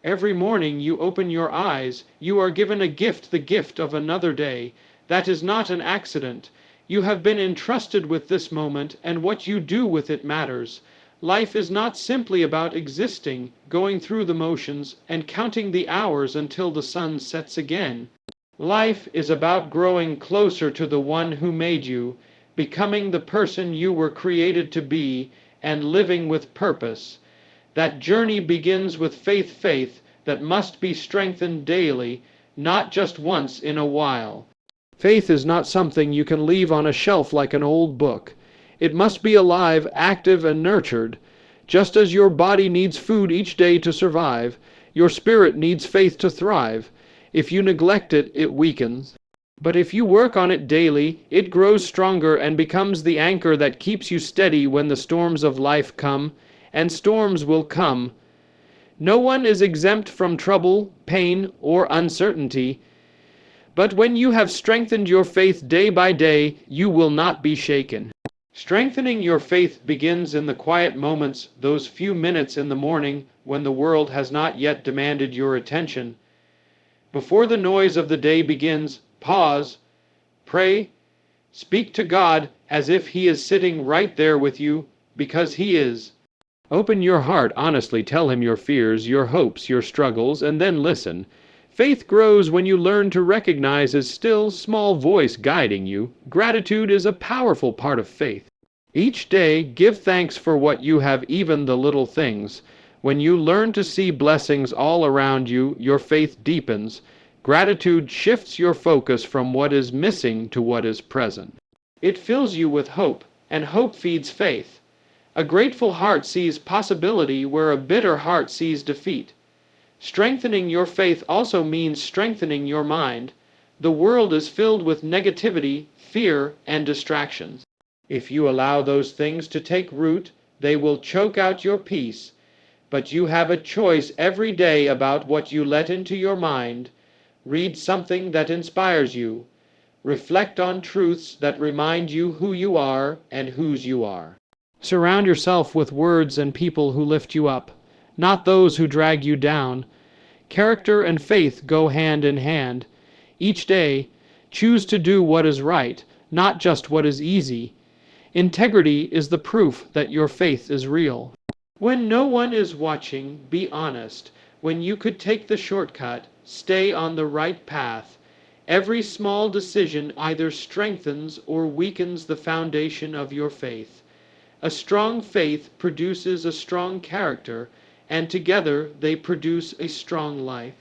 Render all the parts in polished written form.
Every morning you open your eyes, you are given a gift, the gift of another day. That is not an accident. You have been entrusted with this moment, and what you do with it matters. Life is not simply about existing, going through the motions, and counting the hours until the sun sets again. Life is about growing closer to the one who made you, becoming the person you were created to be, and living with purpose. That journey begins with faith that must be strengthened daily, not just once in a while. Faith is not something you can leave on a shelf like an old book. It must be alive, active, and nurtured. Just as your body needs food each day to survive, your spirit needs faith to thrive. If you neglect it, it weakens. But if you work on it daily, it grows stronger and becomes the anchor that keeps you steady when the storms of life come, and storms will come. No one is exempt from trouble, pain, or uncertainty. But when you have strengthened your faith day by day, you will not be shaken. Strengthening your faith begins in the quiet moments, those few minutes in the morning when the world has not yet demanded your attention. Before the noise of the day begins, pause, pray, speak to God as if He is sitting right there with you, because He is. Open your heart honestly, tell Him your fears, your hopes, your struggles, and then listen. Faith grows when you learn to recognize His still, small voice guiding you. Gratitude is a powerful part of faith. Each day, give thanks for what you have, even the little things. When you learn to see blessings all around you, your faith deepens. Gratitude shifts your focus from what is missing to what is present. It fills you with hope, and hope feeds faith. A grateful heart sees possibility where a bitter heart sees defeat. Strengthening your faith also means strengthening your mind. The world is filled with negativity, fear, and distractions. If you allow those things to take root, they will choke out your peace. But you have a choice every day about what you let into your mind. Read something that inspires you. Reflect on truths that remind you who you are and whose you are. Surround yourself with words and people who lift you up, not those who drag you down. Character and faith go hand in hand. Each day, choose to do what is right, not just what is easy. Integrity is the proof that your faith is real. When no one is watching, be honest. When you could take the shortcut, stay on the right path. Every small decision either strengthens or weakens the foundation of your faith. A strong faith produces a strong character, and together they produce a strong life.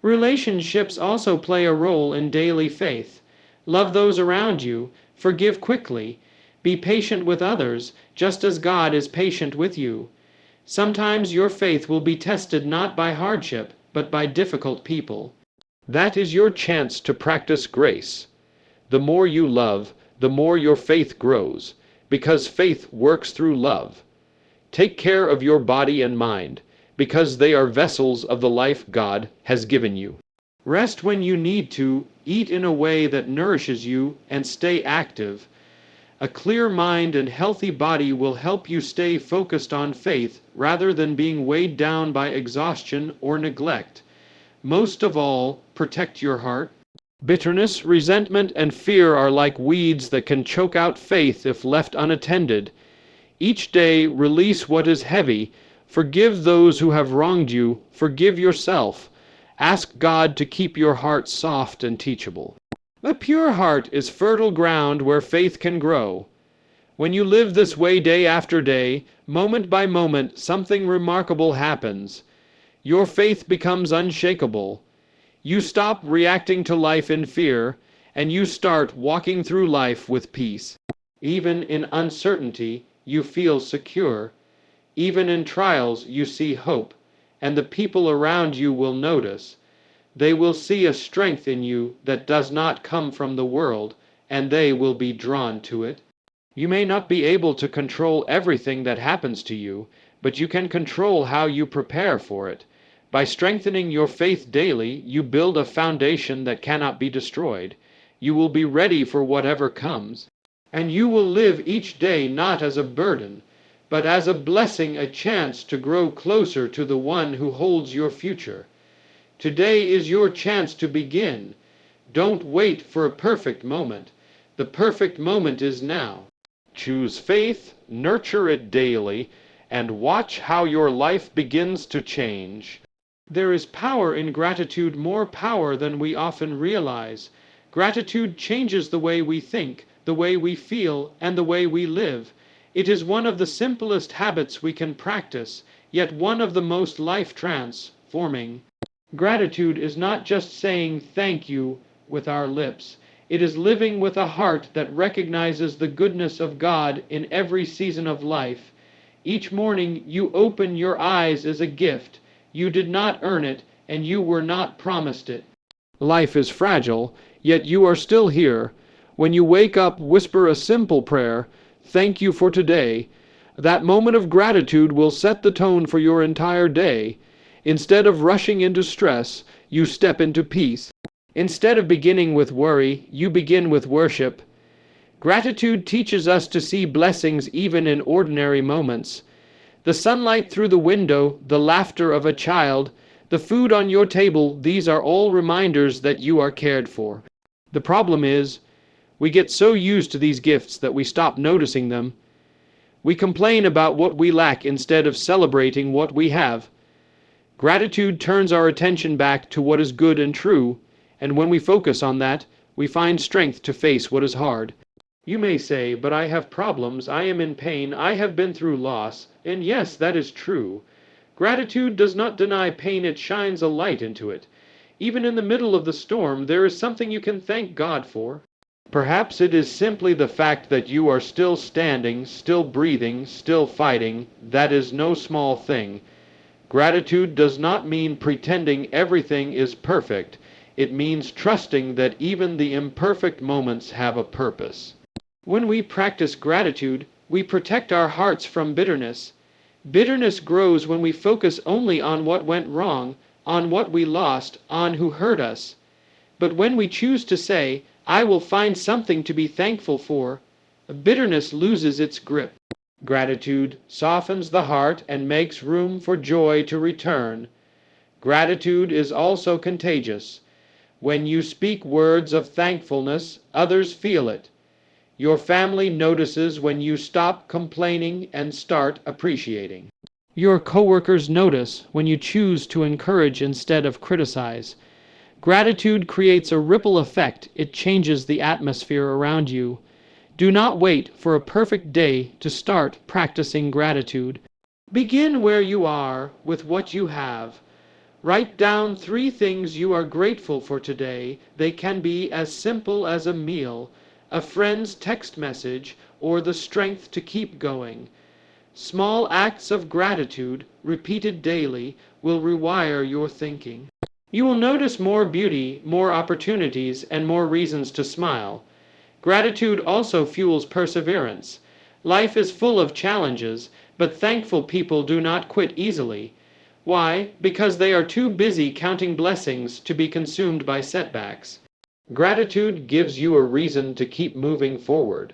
Relationships also play a role in daily faith. Love those around you, forgive quickly, be patient with others, just as God is patient with you. Sometimes your faith will be tested not by hardship, but by difficult people. That is your chance to practice grace. The more you love, the more your faith grows, because faith works through love. Take care of your body and mind, because they are vessels of the life God has given you. Rest when you need to, eat in a way that nourishes you, and stay active. A clear mind and healthy body will help you stay focused on faith rather than being weighed down by exhaustion or neglect. Most of all, protect your heart. Bitterness, resentment, and fear are like weeds that can choke out faith if left unattended. Each day, release what is heavy. Forgive those who have wronged you. Forgive yourself. Ask God to keep your heart soft and teachable. A pure heart is fertile ground where faith can grow. When you live this way day after day, moment by moment, something remarkable happens. Your faith becomes unshakable. You stop reacting to life in fear, and you start walking through life with peace. Even in uncertainty, you feel secure. Even in trials, you see hope, and the people around you will notice. They will see a strength in you that does not come from the world, and they will be drawn to it. You may not be able to control everything that happens to you, but you can control how you prepare for it. By strengthening your faith daily, you build a foundation that cannot be destroyed. You will be ready for whatever comes, and you will live each day not as a burden, but as a blessing, a chance to grow closer to the one who holds your future. Today is your chance to begin. Don't wait for a perfect moment. The perfect moment is now. Choose faith, nurture it daily, and watch how your life begins to change. There is power in gratitude, more power than we often realize. Gratitude changes the way we think, the way we feel, and the way we live. It is one of the simplest habits we can practice, yet one of the most life-transforming. Gratitude is not just saying thank you with our lips. It is living with a heart that recognizes the goodness of God in every season of life. Each morning you open your eyes as a gift. You did not earn it, and you were not promised it. Life is fragile, yet you are still here. When you wake up, whisper a simple prayer, "Thank you for today." That moment of gratitude will set the tone for your entire day. Instead of rushing into stress, you step into peace. Instead of beginning with worry, you begin with worship. Gratitude teaches us to see blessings even in ordinary moments. The sunlight through the window, the laughter of a child, the food on your table, these are all reminders that you are cared for. The problem is, we get so used to these gifts that we stop noticing them. We complain about what we lack instead of celebrating what we have. Gratitude turns our attention back to what is good and true, and when we focus on that, we find strength to face what is hard. You may say, "But I have problems, I am in pain, I have been through loss," and yes, that is true. Gratitude does not deny pain, it shines a light into it. Even in the middle of the storm, there is something you can thank God for. Perhaps it is simply the fact that you are still standing, still breathing, still fighting. That is no small thing. Gratitude does not mean pretending everything is perfect. It means trusting that even the imperfect moments have a purpose. When we practice gratitude, we protect our hearts from bitterness. Bitterness grows when we focus only on what went wrong, on what we lost, on who hurt us. But when we choose to say, "I will find something to be thankful for," bitterness loses its grip. Gratitude softens the heart and makes room for joy to return. Gratitude is also contagious. When you speak words of thankfulness, others feel it. Your family notices when you stop complaining and start appreciating. Your coworkers notice when you choose to encourage instead of criticize. Gratitude creates a ripple effect. It changes the atmosphere around you. Do not wait for a perfect day to start practicing gratitude. Begin where you are with what you have. Write down 3 things you are grateful for today. They can be as simple as a meal, a friend's text message, or the strength to keep going. Small acts of gratitude, repeated daily, will rewire your thinking. You will notice more beauty, more opportunities, and more reasons to smile. Gratitude also fuels perseverance. Life is full of challenges, but thankful people do not quit easily. Why? Because they are too busy counting blessings to be consumed by setbacks. Gratitude gives you a reason to keep moving forward.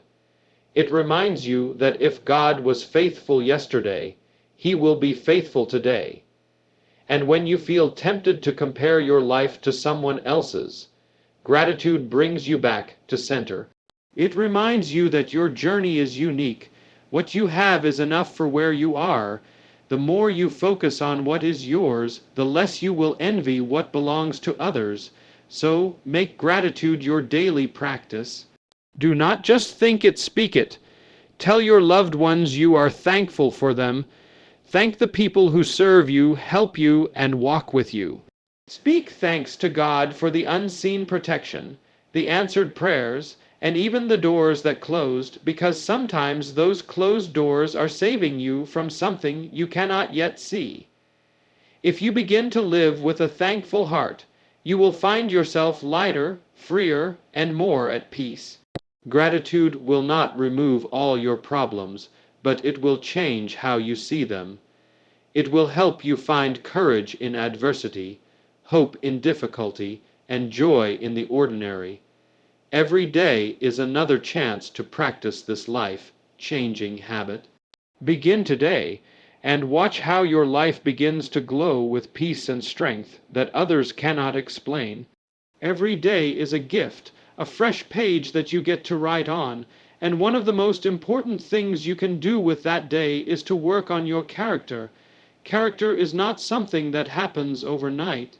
It reminds you that if God was faithful yesterday, He will be faithful today. And when you feel tempted to compare your life to someone else's, gratitude brings you back to center. It reminds you that your journey is unique. What you have is enough for where you are. The more you focus on what is yours, the less you will envy what belongs to others. So make gratitude your daily practice. Do not just think it, speak it. Tell your loved ones you are thankful for them. Thank the people who serve you, help you, and walk with you. Speak thanks to God for the unseen protection, the answered prayers, and even the doors that closed, because sometimes those closed doors are saving you from something you cannot yet see. If you begin to live with a thankful heart, you will find yourself lighter, freer, and more at peace. Gratitude will not remove all your problems, but it will change how you see them. It will help you find courage in adversity, hope in difficulty, and joy in the ordinary. Every day is another chance to practice this life-changing habit. Begin today. and watch how your life begins to glow with peace and strength that others cannot explain. Every day is a gift, a fresh page that you get to write on, and one of the most important things you can do with that day is to work on your character. Character is not something that happens overnight.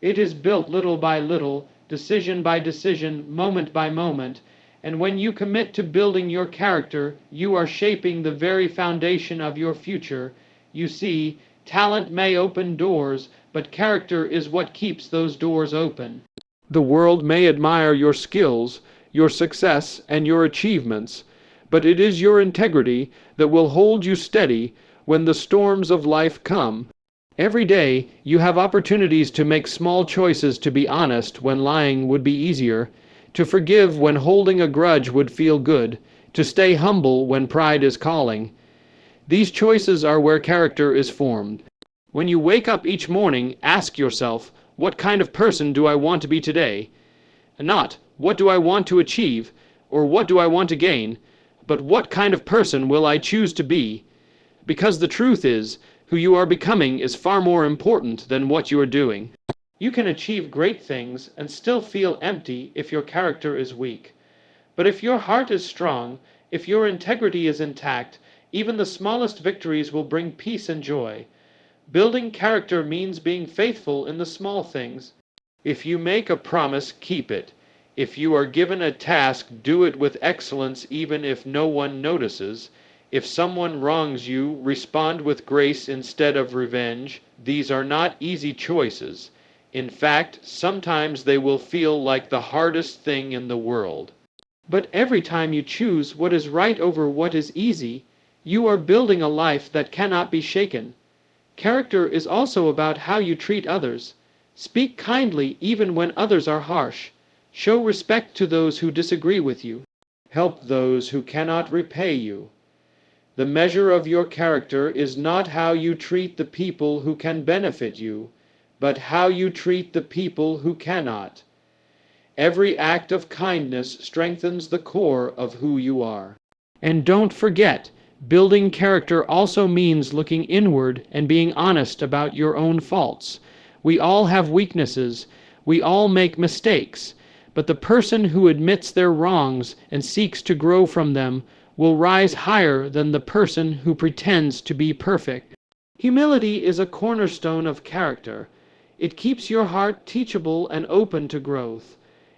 It is built little by little, decision by decision, moment by moment, and when you commit to building your character, you are shaping the very foundation of your future. You see, talent may open doors, but character is what keeps those doors open. The world may admire your skills, your success, and your achievements, but it is your integrity that will hold you steady when the storms of life come. Every day, you have opportunities to make small choices, to be honest when lying would be easier, to forgive when holding a grudge would feel good, to stay humble when pride is calling. These choices are where character is formed. When you wake up each morning, ask yourself, what kind of person do I want to be today? Not, what do I want to achieve, or what do I want to gain, but what kind of person will I choose to be? Because the truth is, who you are becoming is far more important than what you are doing. You can achieve great things and still feel empty if your character is weak. But if your heart is strong, if your integrity is intact, even the smallest victories will bring peace and joy. Building character means being faithful in the small things. If you make a promise, keep it. If you are given a task, do it with excellence even if no one notices. If someone wrongs you, respond with grace instead of revenge. These are not easy choices. In fact, sometimes they will feel like the hardest thing in the world. But every time you choose what is right over what is easy, you are building a life that cannot be shaken. Character is also about how you treat others. Speak kindly even when others are harsh. Show respect to those who disagree with you. Help those who cannot repay you. The measure of your character is not how you treat the people who can benefit you, but how you treat the people who cannot. Every act of kindness strengthens the core of who you are. And don't forget, building character also means looking inward and being honest about your own faults. We all have weaknesses. We all make mistakes. But the person who admits their wrongs and seeks to grow from them will rise higher than the person who pretends to be perfect. Humility is a cornerstone of character. It keeps your heart teachable and open to growth.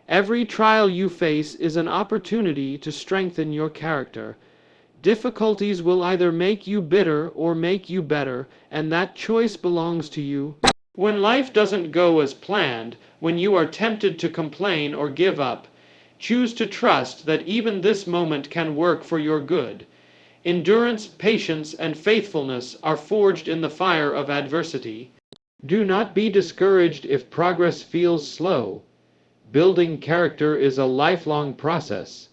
Every trial you face is an opportunity to strengthen your character. Difficulties will either make you bitter or make you better, and that choice belongs to you. When life doesn't go as planned, when you are tempted to complain or give up, choose to trust that even this moment can work for your good. Endurance, patience, and faithfulness are forged in the fire of adversity. Do not be discouraged if progress feels slow. Building character is a lifelong process.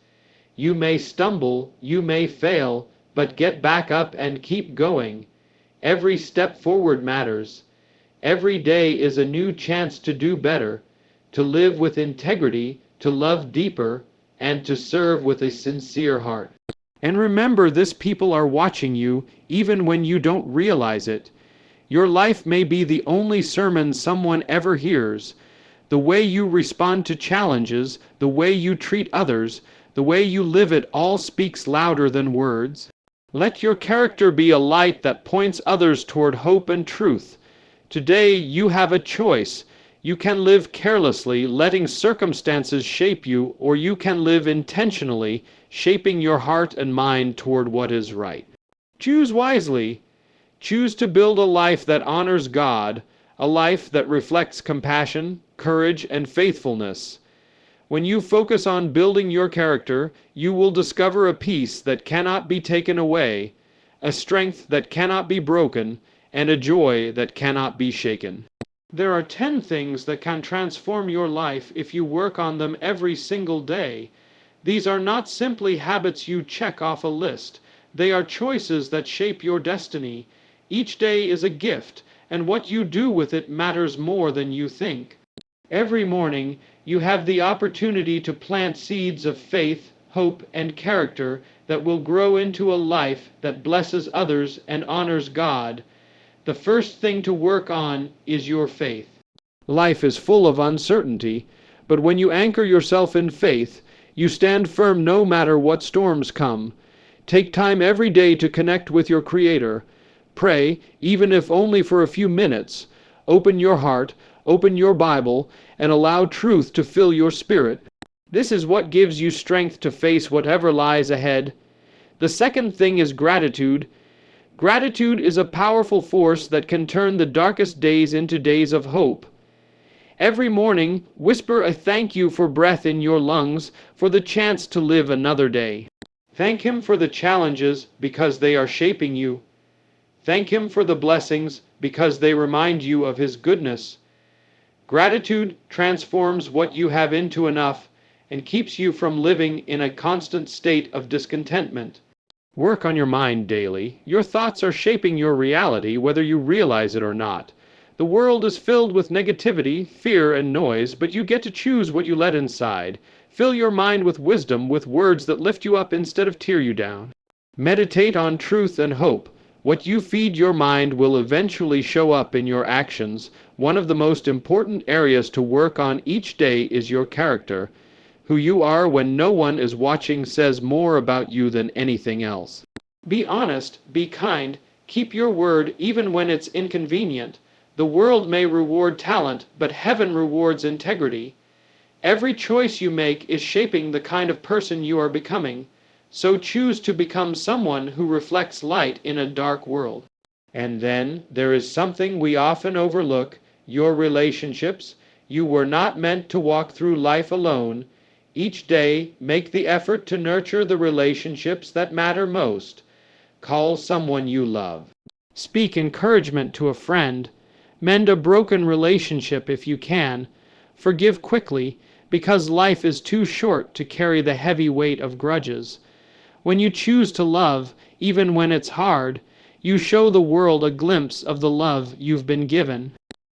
You may stumble, you may fail, but get back up and keep going. Every step forward matters. Every day is a new chance to do better, to live with integrity, to love deeper, and to serve with a sincere heart. And remember, this people are watching you even when you don't realize it. Your life may be the only sermon someone ever hears. The way you respond to challenges, the way you treat others, the way you live it all speaks louder than words. Let your character be a light that points others toward hope and truth. Today you have a choice. You can live carelessly, letting circumstances shape you, or you can live intentionally, shaping your heart and mind toward what is right. Choose wisely. Choose to build a life that honors God, a life that reflects compassion, courage, and faithfulness. When you focus on building your character, you will discover a peace that cannot be taken away, a strength that cannot be broken, and a joy that cannot be shaken. There are 10 things that can transform your life if you work on them every single day. These are not simply habits you check off a list. They are choices that shape your destiny. Each day is a gift, and what you do with it matters more than you think. Every morning, you have the opportunity to plant seeds of faith, hope, and character that will grow into a life that blesses others and honors God. The first thing to work on is your faith. Life is full of uncertainty, but when you anchor yourself in faith, you stand firm no matter what storms come. Take time every day to connect with your Creator. Pray, even if only for a few minutes. Open your heart, open your Bible, and allow truth to fill your spirit. This is what gives you strength to face whatever lies ahead. The second thing is gratitude. Gratitude is a powerful force that can turn the darkest days into days of hope. Every morning, whisper a thank you for breath in your lungs, for the chance to live another day. Thank Him for the challenges because they are shaping you. Thank Him for the blessings because they remind you of His goodness. Gratitude transforms what you have into enough and keeps you from living in a constant state of discontentment. Work on your mind daily. Your thoughts are shaping your reality whether you realize it or not. The world is filled with negativity, fear, and noise, but you get to choose what you let inside. Fill your mind with wisdom, with words that lift you up instead of tear you down. Meditate on truth and hope. What you feed your mind will eventually show up in your actions. One of the most important areas to work on each day is your character. Who you are when no one is watching says more about you than anything else. Be honest, be kind, keep your word even when it's inconvenient. The world may reward talent, but heaven rewards integrity. Every choice you make is shaping the kind of person you are becoming. So choose to become someone who reflects light in a dark world. And then there is something we often overlook, your relationships. You were not meant to walk through life alone. Each day, make the effort to nurture the relationships that matter most. Call someone you love. Speak encouragement to a friend. Mend a broken relationship if you can. Forgive quickly, because life is too short to carry the heavy weight of grudges. When you choose to love, even when it's hard, you show the world a glimpse of the love you've been given.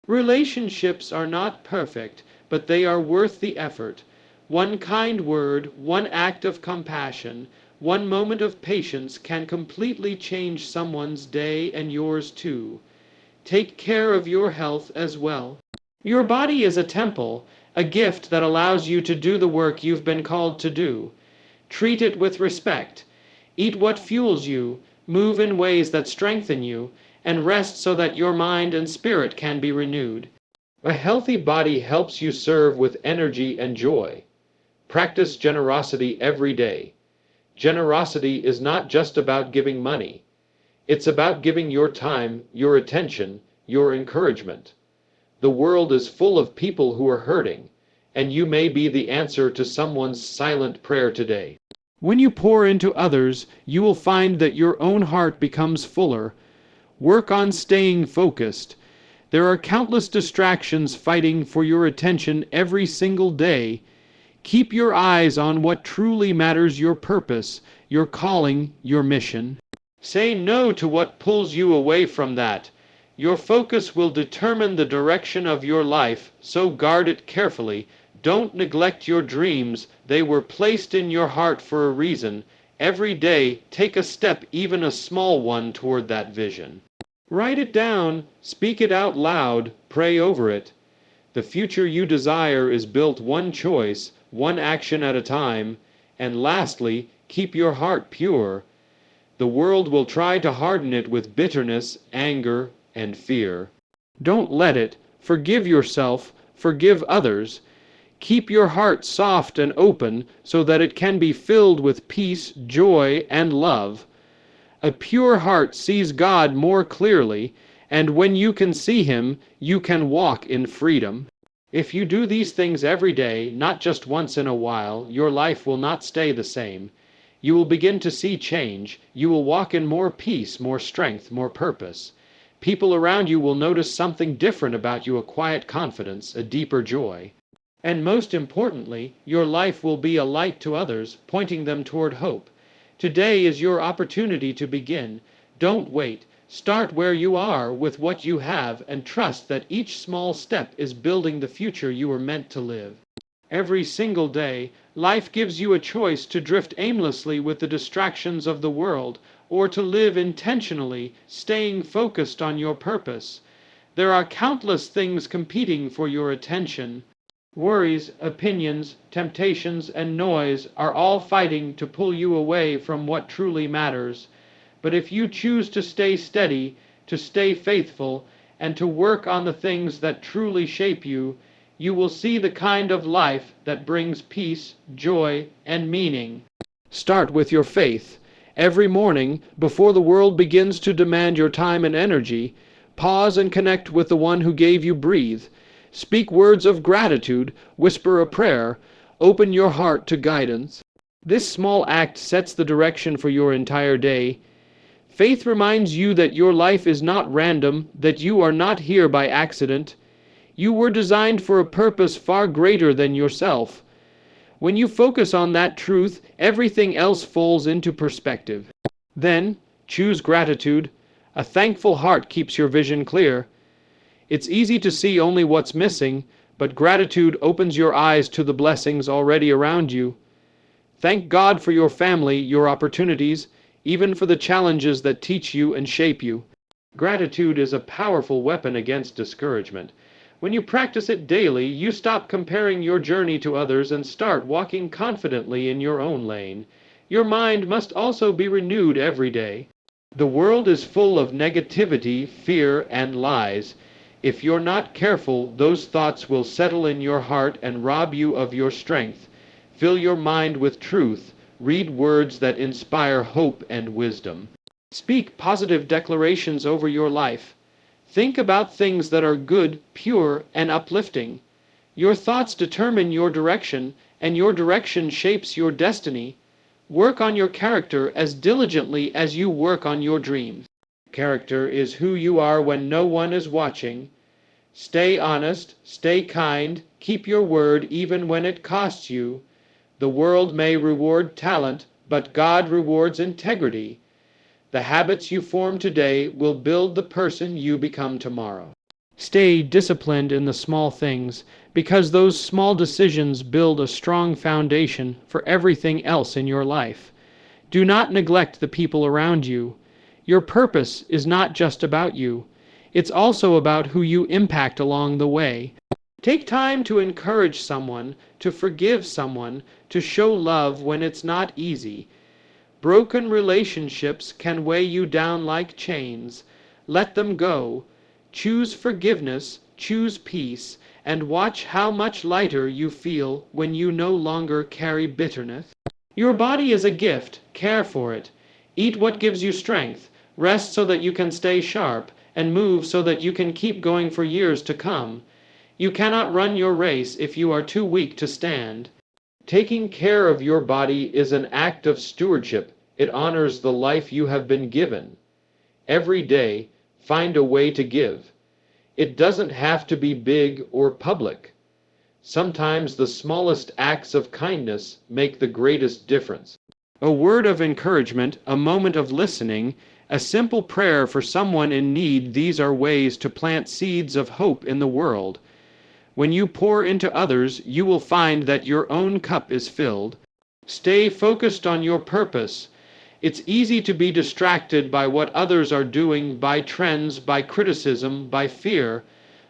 Relationships are not perfect, but they are worth the effort. One kind word, one act of compassion, one moment of patience can completely change someone's day and yours too. Take care of your health as well. Your body is a temple, a gift that allows you to do the work you've been called to do. Treat it with respect. Eat what fuels you, move in ways that strengthen you, and rest so that your mind and spirit can be renewed. A healthy body helps you serve with energy and joy. Practice generosity every day. Generosity is not just about giving money. It's about giving your time, your attention, your encouragement. The world is full of people who are hurting, and you may be the answer to someone's silent prayer today. When you pour into others, you will find that your own heart becomes fuller. Work on staying focused. There are countless distractions fighting for your attention every single day. Keep your eyes on what truly matters, your purpose, your calling, your mission. Say no to what pulls you away from that. Your focus will determine the direction of your life, so guard it carefully. Don't neglect your dreams. They were placed in your heart for a reason. Every day, take a step, even a small one, toward that vision. Write it down, speak it out loud, pray over it. The future you desire is built one choice, one action at a time. And lastly, keep your heart pure. The world will try to harden it with bitterness, anger, and fear. Don't let it. Forgive yourself, forgive others. Keep your heart soft and open so that it can be filled with peace, joy, and love. A pure heart sees God more clearly, and when you can see Him, you can walk in freedom. If you do these things every day, not just once in a while, your life will not stay the same. You will begin to see change. You will walk in more peace, more strength, more purpose. People around you will notice something different about you, a quiet confidence, a deeper joy. And most importantly, your life will be a light to others, pointing them toward hope. Today is your opportunity to begin. Don't wait. Start where you are with what you have and trust that each small step is building the future you were meant to live. Every single day, life gives you a choice to drift aimlessly with the distractions of the world, or to live intentionally, staying focused on your purpose. There are countless things competing for your attention. Worries, opinions, temptations, and noise are all fighting to pull you away from what truly matters. But if you choose to stay steady, to stay faithful, and to work on the things that truly shape you, you will see the kind of life that brings peace, joy, and meaning. Start with your faith. Every morning, before the world begins to demand your time and energy, pause and connect with the one who gave you breathe. Speak words of gratitude, whisper a prayer, open your heart to guidance. This small act sets the direction for your entire day. Faith reminds you that your life is not random, that you are not here by accident. You were designed for a purpose far greater than yourself. When you focus on that truth, everything else falls into perspective. Then, choose gratitude. A thankful heart keeps your vision clear. It's easy to see only what's missing, but gratitude opens your eyes to the blessings already around you. Thank God for your family, your opportunities, even for the challenges that teach you and shape you. Gratitude is a powerful weapon against discouragement. When you practice it daily, you stop comparing your journey to others and start walking confidently in your own lane. Your mind must also be renewed every day. The world is full of negativity, fear, and lies. If you're not careful, those thoughts will settle in your heart and rob you of your strength. Fill your mind with truth. Read words that inspire hope and wisdom. Speak positive declarations over your life. Think about things that are good, pure, and uplifting. Your thoughts determine your direction, and your direction shapes your destiny. Work on your character as diligently as you work on your dreams. Character is who you are when no one is watching. Stay honest, stay kind, keep your word even when it costs you. The world may reward talent, but God rewards integrity. The habits you form today will build the person you become tomorrow. Stay disciplined in the small things, because those small decisions build a strong foundation for everything else in your life. Do not neglect the people around you. Your purpose is not just about you. It's also about who you impact along the way. Take time to encourage someone, to forgive someone, to show love when it's not easy. Broken relationships can weigh you down like chains. Let them go. Choose forgiveness, choose peace, and watch how much lighter you feel when you no longer carry bitterness. Your body is a gift. Care for it. Eat what gives you strength. Rest so that you can stay sharp, and move so that you can keep going for years to come. You cannot run your race if you are too weak to stand. Taking care of your body is an act of stewardship. It honors the life you have been given. Every day, find a way to give. It doesn't have to be big or public. Sometimes the smallest acts of kindness make the greatest difference. A word of encouragement, a moment of listening, a simple prayer for someone in need, these are ways to plant seeds of hope in the world. When you pour into others, you will find that your own cup is filled. Stay focused on your purpose. It's easy to be distracted by what others are doing, by trends, by criticism, by fear,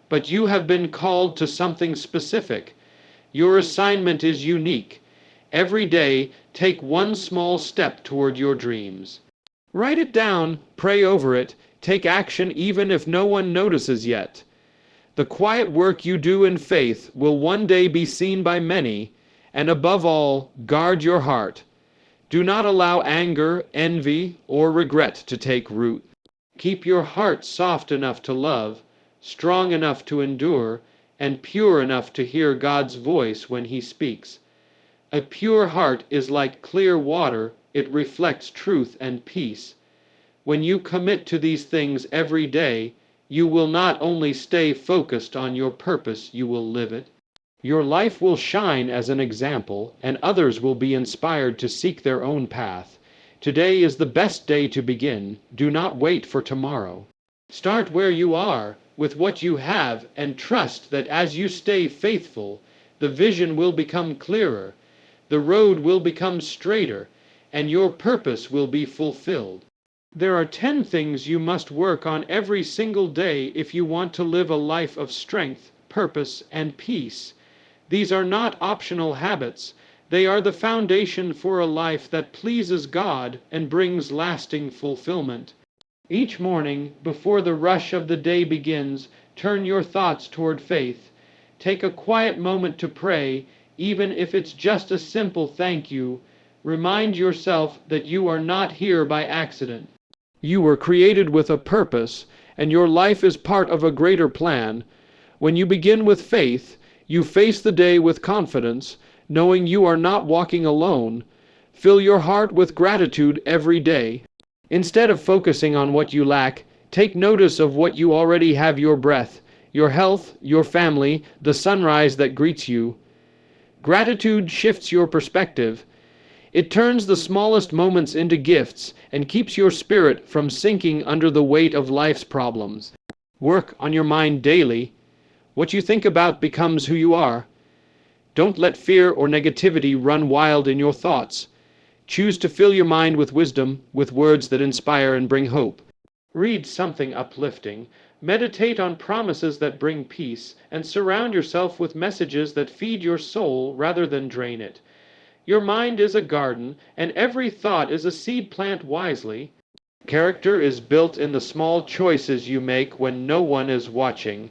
but you have been called to something specific. Your assignment is unique. Every day, take one small step toward your dreams. Write it down, pray over it, take action even if no one notices yet. The quiet work you do in faith will one day be seen by many, and above all, guard your heart. Do not allow anger, envy, or regret to take root. Keep your heart soft enough to love, strong enough to endure, and pure enough to hear God's voice when He speaks. A pure heart is like clear water, it reflects truth and peace. When you commit to these things every day, you will not only stay focused on your purpose, you will live it. Your life will shine as an example, and others will be inspired to seek their own path. Today is the best day to begin. Do not wait for tomorrow. Start where you are, with what you have, and trust that as you stay faithful, The vision will become clearer, the road will become straighter, and your purpose will be fulfilled. There are 10 things you must work on every single day if you want to live a life of strength, purpose, and peace. These are not optional habits. They are the foundation for a life that pleases God and brings lasting fulfillment. Each morning, before the rush of the day begins, turn your thoughts toward faith. Take a quiet moment to pray, even if it's just a simple thank you. Remind yourself that you are not here by accident. You were created with a purpose, and your life is part of a greater plan. When you begin with faith, you face the day with confidence, knowing you are not walking alone. Fill your heart with gratitude every day. Instead of focusing on what you lack, take notice of what you already have: your breath, your health, your family, the sunrise that greets you. Gratitude shifts your perspective. It turns the smallest moments into gifts and keeps your spirit from sinking under the weight of life's problems. Work on your mind daily. What you think about becomes who you are. Don't let fear or negativity run wild in your thoughts. Choose to fill your mind with wisdom, with words that inspire and bring hope. Read something uplifting, meditate on promises that bring peace, and surround yourself with messages that feed your soul rather than drain it. Your mind is a garden, and every thought is a seed. Plant wisely. Character is built in the small choices you make when no one is watching.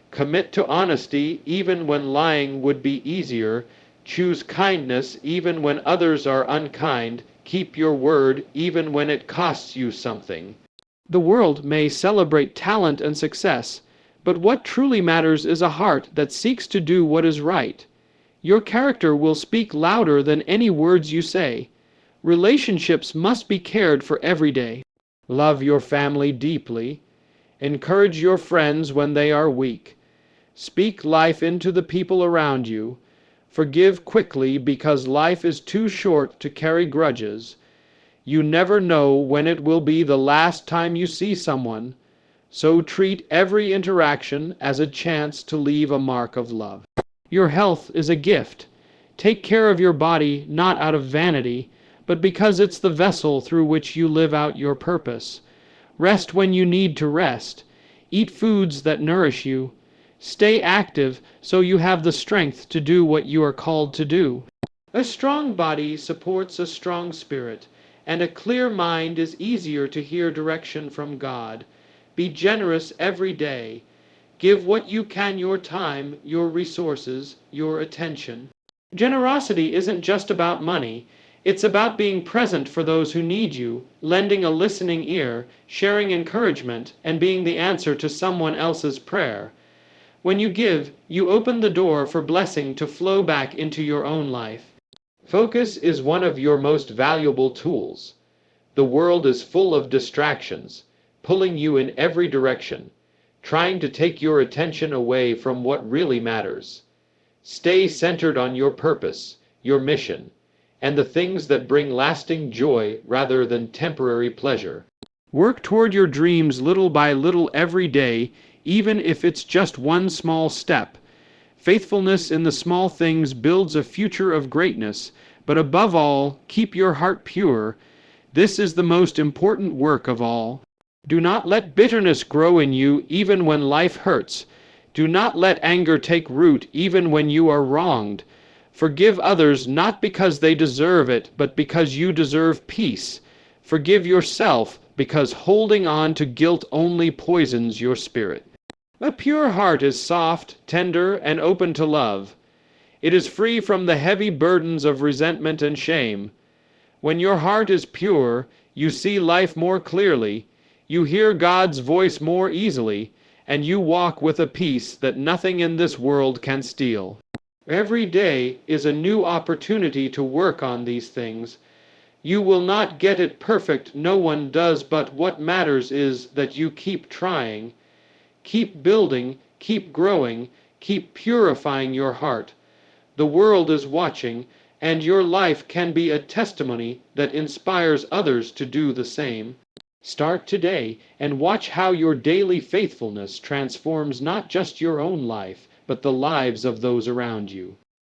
Commit to honesty even when lying would be easier. Choose kindness even when others are unkind. Keep your word even when it costs you something. The world may celebrate talent and success, but what truly matters is a heart that seeks to do what is right. Your character will speak louder than any words you say. Relationships must be cared for every day. Love your family deeply. Encourage your friends when they are weak. Speak life into the people around you. Forgive quickly because life is too short to carry grudges. You never know when it will be the last time you see someone, so treat every interaction as a chance to leave a mark of love. Your health is a gift. Take care of your body not out of vanity, but because it's the vessel through which you live out your purpose. Rest when you need to rest. Eat foods that nourish you. Stay active so you have the strength to do what you are called to do. A strong body supports a strong spirit, and a clear mind is easier to hear direction from God. Be generous every day. Give what you can: your time, your resources, your attention. Generosity isn't just about money. It's about being present for those who need you, lending a listening ear, sharing encouragement, and being the answer to someone else's prayer. When you give, you open the door for blessing to flow back into your own life. Focus is one of your most valuable tools. The world is full of distractions, pulling you in every direction, trying to take your attention away from what really matters. Stay centered on your purpose, your mission, and the things that bring lasting joy rather than temporary pleasure. Work toward your dreams little by little every day, even if it's just one small step. Faithfulness in the small things builds a future of greatness, but above all, keep your heart pure. This is the most important work of all. Do not let bitterness grow in you even when life hurts. Do not let anger take root even when you are wronged. Forgive others not because they deserve it, but because you deserve peace. Forgive yourself because holding on to guilt only poisons your spirit. A pure heart is soft, tender, and open to love. It is free from the heavy burdens of resentment and shame. When your heart is pure, you see life more clearly, you hear God's voice more easily, and you walk with a peace that nothing in this world can steal. Every day is a new opportunity to work on these things. You will not get it perfect, no one does, but what matters is that you keep trying. Keep building, keep growing, keep purifying your heart. The world is watching, and your life can be a testimony that inspires others to do the same. Start today and watch how your daily faithfulness transforms not just your own life, but the lives of those around you.